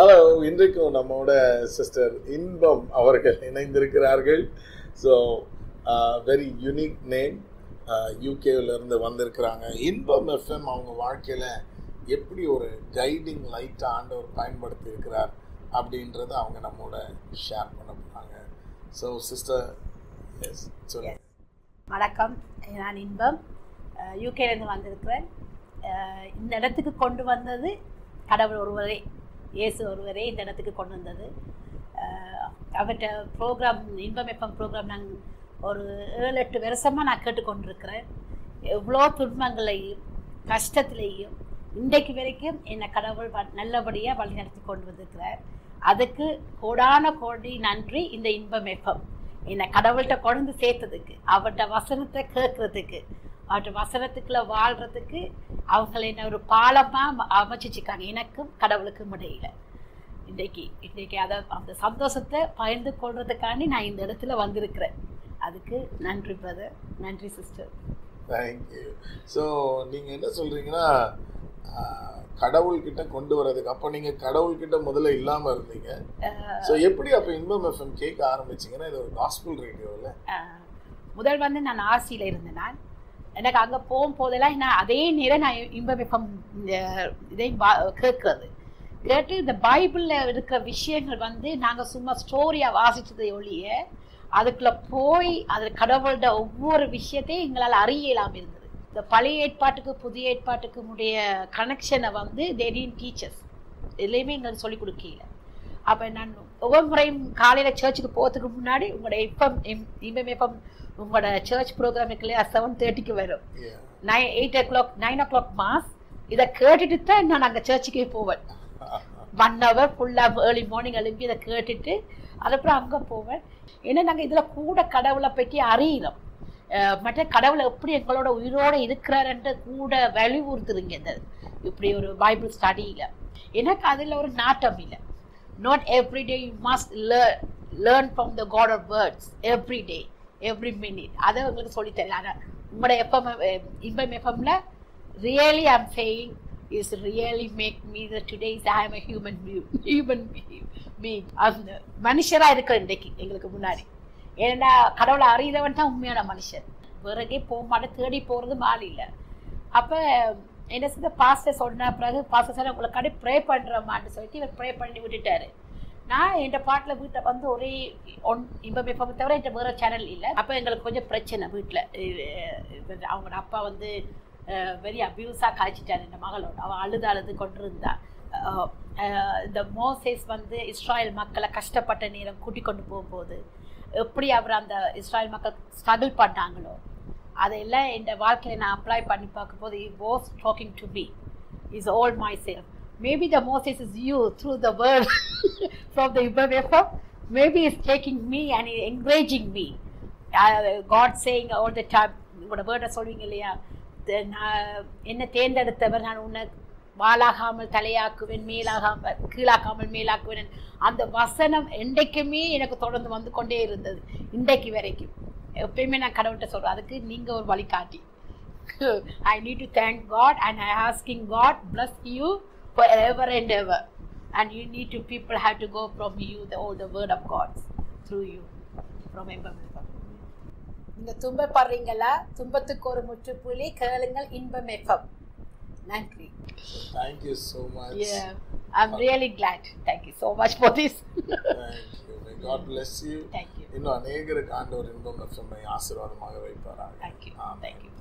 Hello, இன்றைக்கும் நம்மோட sister இன்பம் அவர்கள் இணைந்திருக்கிறார்கள். ஸோ வெரி யூனிக் நேம், யூகேவிலேருந்து வந்திருக்கிறாங்க. இன்பம் எஃப்எம் அவங்க வாழ்க்கையில் எப்படி ஒரு கைடிங் லைட்டாக ஆண்டவர் பயன்படுத்தி இருக்கிறார் அப்படின்றத அவங்க நம்மோட ஷேர் பண்ண போகிறாங்க. ஸோ சிஸ்டர், எஸ் சொல்லுங்கள். வணக்கம், நான் இன்பம், யூகேலேருந்து வந்திருக்கிறேன். இந்த இடத்துக்கு கொண்டு வந்தது கடவுள் ஒருவரே, இயேசு ஒருவரே இந்த இடத்துக்கு கொண்டு வந்தது. அவர்கிட்ட ப்ரோக்ராம், இன்பம் எஃப்எம் ப்ரோக்ராம் நான் ஒரு 7-8 வருஷமாக நான் கேட்டுக்கொண்டிருக்கிறேன். எவ்வளோ துன்பங்களையும் கஷ்டத்துலேயும் இன்றைக்கு வரைக்கும் என்னை கடவுள் நல்லபடியாக வழி நடத்தி கொண்டு வந்திருக்கிறார். அதுக்கு கோடான கோடி நன்றி. இந்த இன்பம் எஃப்எம் என்னை கடவுள்கிட்ட கொண்டு சேர்த்ததுக்கு, அவர்கிட்ட வசனத்தை கேட்கறதுக்கு, அவர்கிட்ட வசனத்துக்குள்ள வாழ்கிறதுக்கு அவங்களை என்ன ஒரு பாலமாக அமைச்சிருக்காங்க எனக்கும் கடவுளுக்கும் இடையில. இன்றைக்கு அதை அந்த சந்தோஷத்தை பகிர்ந்து கொள்றதுக்காண்டி நான் இந்த இடத்துல வந்திருக்கிறேன். அதுக்கு நன்றி பிரதர், நன்றி சிஸ்டர். தேங்க்யூ. ஸோ நீங்கள் என்ன சொல்கிறீங்கன்னா, கடவுள்கிட்ட கொண்டு வர்றதுக்கு, அப்போ நீங்கள் கடவுள்கிட்ட முதல்ல இல்லாமல் இருந்தீங்க. ஸோ எப்படி அப்போ இன்பம் எஃப்எம் கேட்க ஆரம்பிச்சிங்கன்னா, இது ஒரு காஸ்பல் ரேடியோவில்? முதல் வந்து நான் ஆர்சியில் இருந்தேன். நான் எனக்கு அங்கே போகும்போதெல்லாம் நான் அதே நேரம் நான் இன்பம் எஃப்எம் இதையும் கேட்குறது கேட்டு, இந்த பைபிளில் இருக்கிற விஷயங்கள் வந்து நாங்கள் சும்மா ஸ்டோரியாக வாசித்ததை ஒழிய அதுக்குள்ளே போய் அதில் கடவுளோட ஒவ்வொரு விஷயத்தையும் எங்களால் அறியலாம் இருந்தது. இந்த பழைய ஏற்பாட்டுக்கு புதிய ஏற்பாட்டுக்கு உடைய கனெக்ஷனை வந்து தேடின் டீச்சர்ஸ் எதுலேயுமே எங்களுக்கு சொல்லிக் கொடுக்கல. அப்போ நான் ஒவ்வொரு முறையும் காலையில் சர்ச்சுக்கு போகிறதுக்கு முன்னாடி உங்களோட இன்பம் எஃப்எம் உங்களோட சர்ச் ப்ரோக்ராம் இருக்குல்லையா, 7:30 வரும். 9 o'clock மாஸ். இதை கேட்டுட்டு தான் நான் அங்கே சர்ச்சுக்கே போவேன். 1 hour ஃபுல்லாக ஏர்லி மார்னிங் எழுப்பி இதை கேட்டுட்டு அதுக்கப்புறம் அங்கே போவேன். ஏன்னா நாங்கள் இதில் கூட கடவுளை பற்றி அறியணும், மற்ற கடவுளை எப்படி எங்களோட உயிரோடு இருக்கிறாருன்ற கூட வலியுறுத்துறீங்க இந்த இப்படி ஒரு பைபிள் ஸ்டடியில். எனக்கு அதில் ஒரு நாட்டம் இல்லை. Not every day you must learn from the god of words every day every minute. அதை உங்களுக்கு சொல்லித்தரேன். ஆனால் உங்களோட எஃப்எம் இன்பம் எஃப்எம்ல really I am saying is really make me the today's I am a human being. அந்த மனுஷராக இருக்கிற இன்றைக்கு எங்களுக்கு முன்னாடி. ஏன்னா கடவுளை அறியறவன் தான் உண்மையான மனுஷன். பிறகே போக மாட்டேன், தேடி போகிறது மாறி இல்லை. அப்போ என்ன செய்த பாஸ்டர் சொன்ன பிறகு பாஸ்டர் சார் உங்களை கடை ப்ரே பண்ணுறமான்னு சொல்லிட்டு இவர் ப்ரே பண்ணி விட்டுட்டாரு. நான் என் பாட்டில் வீட்டில் வந்து ஒரே இன்பம் எஃப்எம் தவிர என் வேறு சேனல் இல்லை. அப்போ எங்களுக்கு கொஞ்சம் பிரச்சனை வீட்டில். அவங்களோட அப்பா வந்து வெரி அபியூஸாக காய்ச்சிட்டார் என் மகளோட. அவள் அழுது கொண்டு இருந்தா. இந்த மோசேஸ் வந்து இஸ்ராயல் மக்களை கஷ்டப்பட்ட நேரம் கூட்டிக் கொண்டு போகும்போது எப்படி அவர் அந்த இஸ்ராயல் மக்கள் ஸ்ட்ரகிள் பண்ணாங்களோ அதெல்லாம் என் வாழ்க்கையில் நான் அப்ளை பண்ணி பார்க்கும்போது he was talking to me, is all myself. Maybe the Moses is you through the word from the Ibam FM. Maybe he's taking me and he's encouraging me. God saying all the time, உங்களோட வேர்டை சொல்வீங்க இல்லையா, என்ன தேர்ந்தெடுத்தவர், நான் உன்னை வாளாகாமல் தலையாக்குவேன், மேலாகாமல் கீழாக்காமல் மேலாக்குவேன். அந்த வசனம் என்றைக்குமே எனக்கு தொடர்ந்து வந்து கொண்டே இருந்தது இன்றைக்கு வரைக்கும். எப்பயுமே நான் கடவுள்கிட்ட சொல்கிறேன், அதுக்கு நீங்கள் ஒரு வழிகாட்டி. I need to thank God and I asking God bless you forever and ever. And you need to, people have to go from you, all the word of God through you. From Imbam. நீங்க துன்பப்படுறீங்களா? துன்பத்துக்கு ஒரு முற்றுப்புள்ளி கேளுங்கள் இன்பம் FM. நன்றி. Thank you so much. Yeah, I'm really glad. Thank you so much for this. Thank you. May God bless you. Thank you. இன்னும் அநேகருக்கு ஆண்டவர் இன்பம் எஃப்எம்மை ஆசீர்வாதமாக வைப்பாராக. Thank you. Thank you.